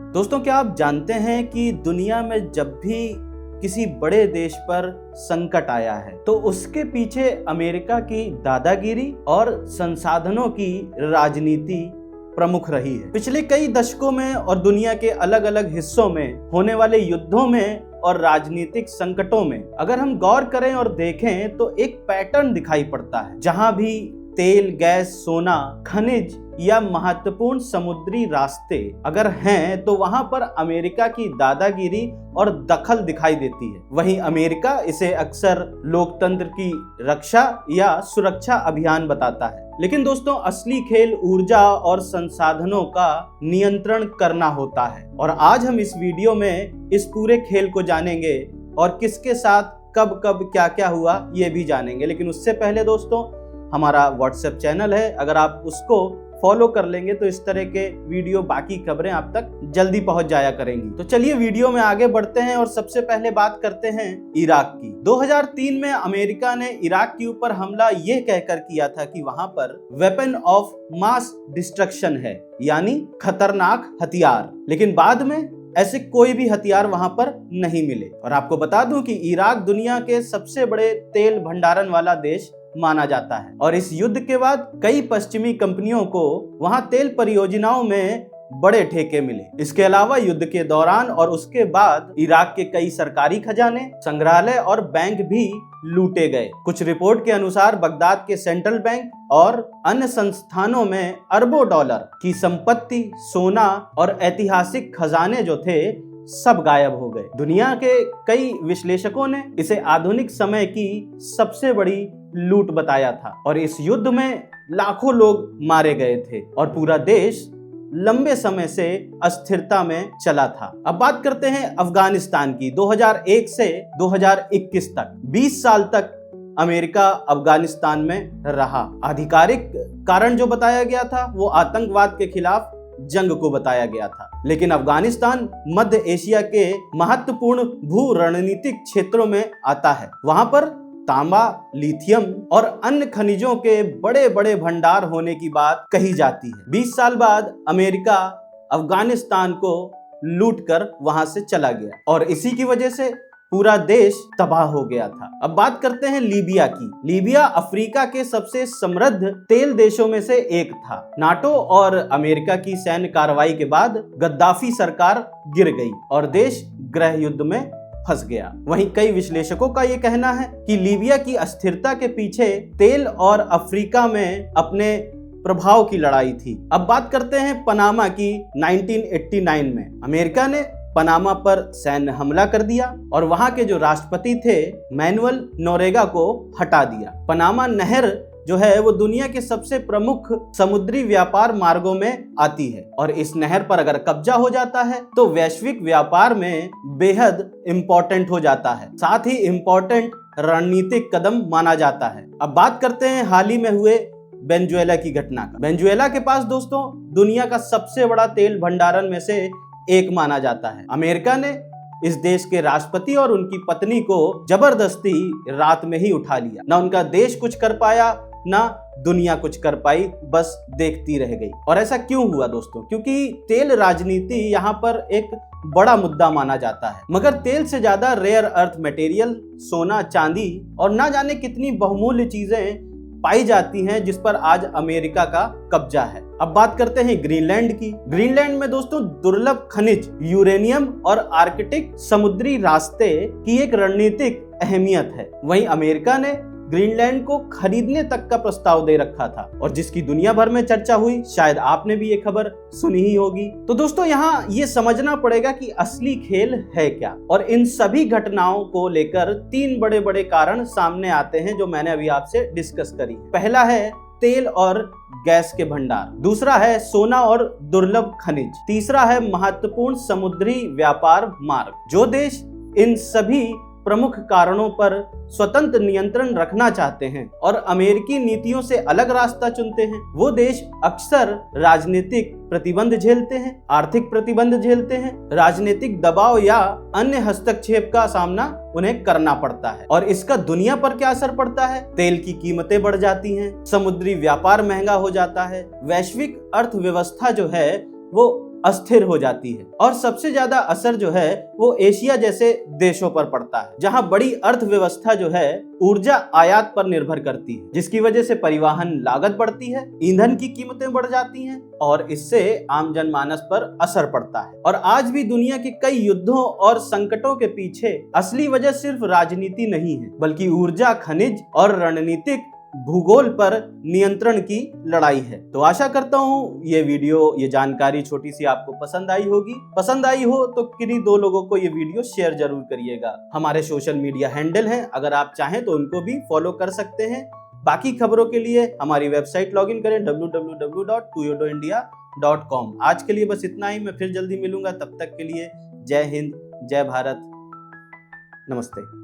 दोस्तों, क्या आप जानते हैं कि दुनिया में जब भी किसी बड़े देश पर संकट आया है तो उसके पीछे अमेरिका की दादागिरी और संसाधनों की राजनीति प्रमुख रही है। पिछले कई दशकों में और दुनिया के अलग अलग हिस्सों में होने वाले युद्धों में और राजनीतिक संकटों में अगर हम गौर करें और देखें तो एक पैटर्न दिखाई पड़ता है। जहां भी तेल, गैस, सोना, खनिज या महत्वपूर्ण समुद्री रास्ते अगर हैं तो वहां पर अमेरिका की दादागिरी और दखल दिखाई देती है। वहीं अमेरिका इसे अक्सर लोकतंत्र की रक्षा या सुरक्षा अभियान बताता है। लेकिन दोस्तों, असली खेल ऊर्जा और संसाधनों का नियंत्रण करना होता है। और आज हम इस वीडियो में इस पूरे खेल को जानेंगे और किसके साथ कब कब क्या क्या हुआ ये भी जानेंगे। लेकिन उससे पहले दोस्तों, हमारा व्हाट्सएप चैनल है, अगर आप उसको फॉलो कर लेंगे तो इस तरह के वीडियो, बाकी खबरें आप तक जल्दी पहुंच जाया करेंगी। तो चलिए वीडियो में आगे बढ़ते हैं और सबसे पहले बात करते हैं इराक की। 2003 में अमेरिका ने इराक के ऊपर हमला यह कहकर किया था कि वहां पर वेपन ऑफ मास डिस्ट्रक्शन है, यानी खतरनाक हथियार। लेकिन बाद में ऐसे कोई भी हथियार वहां पर नहीं मिले। और आपको बता दूं कि इराक दुनिया के सबसे बड़े तेल भंडारण वाला देश माना जाता है। और इस युद्ध के बाद कई पश्चिमी कंपनियों को वहां तेल परियोजनाओं में बड़े ठेके मिले। इसके अलावा युद्ध के दौरान और उसके बाद इराक के कई सरकारी खजाने, संग्रहालय और बैंक भी लूटे गए। कुछ रिपोर्ट के अनुसार बगदाद के सेंट्रल बैंक और अन्य संस्थानों में अरबों डॉलर की संपत्ति, सोना और ऐतिहासिक खजाने जो थे सब गायब हो गए। दुनिया के कई विश्लेषकों ने इसे आधुनिक समय की सबसे बड़ी लूट बताया था। और इस युद्ध में लाखों लोग मारे गए थे और पूरा देश लंबे समय से अस्थिरता में चला था। अब बात करते हैं अफगानिस्तान की। 2001 से 2021 तक 20 साल तक अमेरिका अफगानिस्तान में रहा। आधिकारिक कारण जो बताया गया था वो आतंकवाद के खिलाफ जंग को बताया गया था। लेकिन अफगानिस्तान मध्य एशिया के महत्वपूर्ण भू रणनीतिक क्षेत्रों में आता है। वहां पर तांबा, लिथियम और अन्य खनिजों के बड़े बड़े भंडार होने की बात कही जाती है। 20 साल बाद अमेरिका अफगानिस्तान को लूटकर वहां से चला गया और इसी की वजह से पूरा देश तबाह हो गया था। अब बात करते हैं लीबिया की। लीबिया अफ्रीका के सबसे समृद्ध तेल देशों में से एक था। नाटो और अमेरिका की सैन्य कार्रवाई के बाद गद्दाफी सरकार गिर गई और देश गृह युद्ध में फंस गया। वहीं कई विश्लेषकों का ये कहना है कि लीबिया की अस्थिरता के पीछे तेल और अफ्रीका में अपने प्रभाव की लड़ाई थी। अब बात करते हैं पनामा की। 1989 में अमेरिका ने पनामा पर सैन्य हमला कर दिया और वहां के जो राष्ट्रपति थे मैनुअल नोरेगा को हटा दिया। पनामा नहर जो है वो दुनिया के सबसे प्रमुख समुद्री व्यापार मार्गों में आती है और इस नहर पर अगर कब्जा हो जाता है तो वैश्विक व्यापार में बेहद इंपॉर्टेंट हो जाता है, साथ ही इंपॉर्टेंट रणनीतिक कदम माना जाता है। अब बात करते हैं हाल ही में हुए वेनेजुएला की घटना का। वेनेजुएला के पास दोस्तों दुनिया का सबसे बड़ा तेल भंडारण में से एक माना जाता है। अमेरिका ने इस देश के राष्ट्रपति और उनकी पत्नी को जबरदस्ती रात में ही उठा लिया। ना उनका देश कुछ कर पाया, ना दुनिया कुछ कर पाई, बस देखती रह गई। और ऐसा क्यों हुआ दोस्तों? क्योंकि तेल राजनीति यहाँ पर एक बड़ा मुद्दा माना जाता है। मगर तेल से ज्यादा रेयर अर्थ मटेरियल, सोना, चांदी और ना जाने कितनी बहुमूल्य चीजें पाई जाती हैं जिस पर आज अमेरिका का कब्जा है। अब बात करते हैं ग्रीनलैंड की। ग्रीनलैंड में दोस्तों दुर्लभ खनिज, यूरेनियम और आर्कटिक समुद्री रास्ते की एक रणनीतिक अहमियत है। वहीं अमेरिका ने ग्रीनलैंड को खरीदने तक का प्रस्ताव दे रखा था और जिसकी दुनिया भर में चर्चा हुई। शायद आपने भी ये खबर सुनी ही होगी। तो दोस्तों, यहाँ ये समझना पड़ेगा कि असली खेल है क्या। और इन सभी घटनाओं को लेकर 3 बड़े बड़े कारण सामने आते हैं जो मैंने अभी आपसे डिस्कस करी। पहला है तेल और गैस के भंडार, दूसरा है सोना और दुर्लभ खनिज, तीसरा है महत्वपूर्ण समुद्री व्यापार मार्ग। जो देश इन सभी प्रमुख कारणों पर स्वतंत्र नियंत्रण रखना चाहते हैं और अमेरिकी नीतियों से अलग रास्ता चुनते हैं, वो देश अक्सर राजनीतिक प्रतिबंध झेलते हैं, आर्थिक प्रतिबंध झेलते हैं, राजनीतिक दबाव या अन्य हस्तक्षेप का सामना उन्हें करना पड़ता है। और इसका दुनिया पर क्या असर पड़ता है? तेल की कीमतें बढ़ जाती हैं, समुद्री व्यापार महंगा हो जाता है, वैश्विक अर्थव्यवस्था जो है वो अस्थिर हो जाती है। और सबसे ज्यादा असर जो है वो एशिया जैसे देशों पर पड़ता है, जहां बड़ी अर्थव्यवस्था जो है ऊर्जा आयात पर निर्भर करती है, जिसकी वजह से परिवहन लागत बढ़ती है, ईंधन की कीमतें बढ़ जाती हैं और इससे आम जनमानस पर असर पड़ता है। और आज भी दुनिया के कई युद्धों और संकटों के पीछे असली वजह सिर्फ राजनीति नहीं है, बल्कि ऊर्जा, खनिज और रणनीतिक भूगोल पर नियंत्रण की लड़ाई है। तो आशा करता हूँ ये वीडियो, ये जानकारी छोटी सी आपको पसंद आई होगी। पसंद आई हो तो किन्हीं 2 लोगों को ये वीडियो शेयर जरूर करिएगा। हमारे सोशल मीडिया हैंडल हैं, अगर आप चाहें तो उनको भी फॉलो कर सकते हैं। बाकी खबरों के लिए हमारी वेबसाइट लॉगिन करें www.tuyodoindia.com। आज के लिए बस इतना ही, मैं फिर जल्दी मिलूंगा। तब तक के लिए जय हिंद, जय भारत, नमस्ते।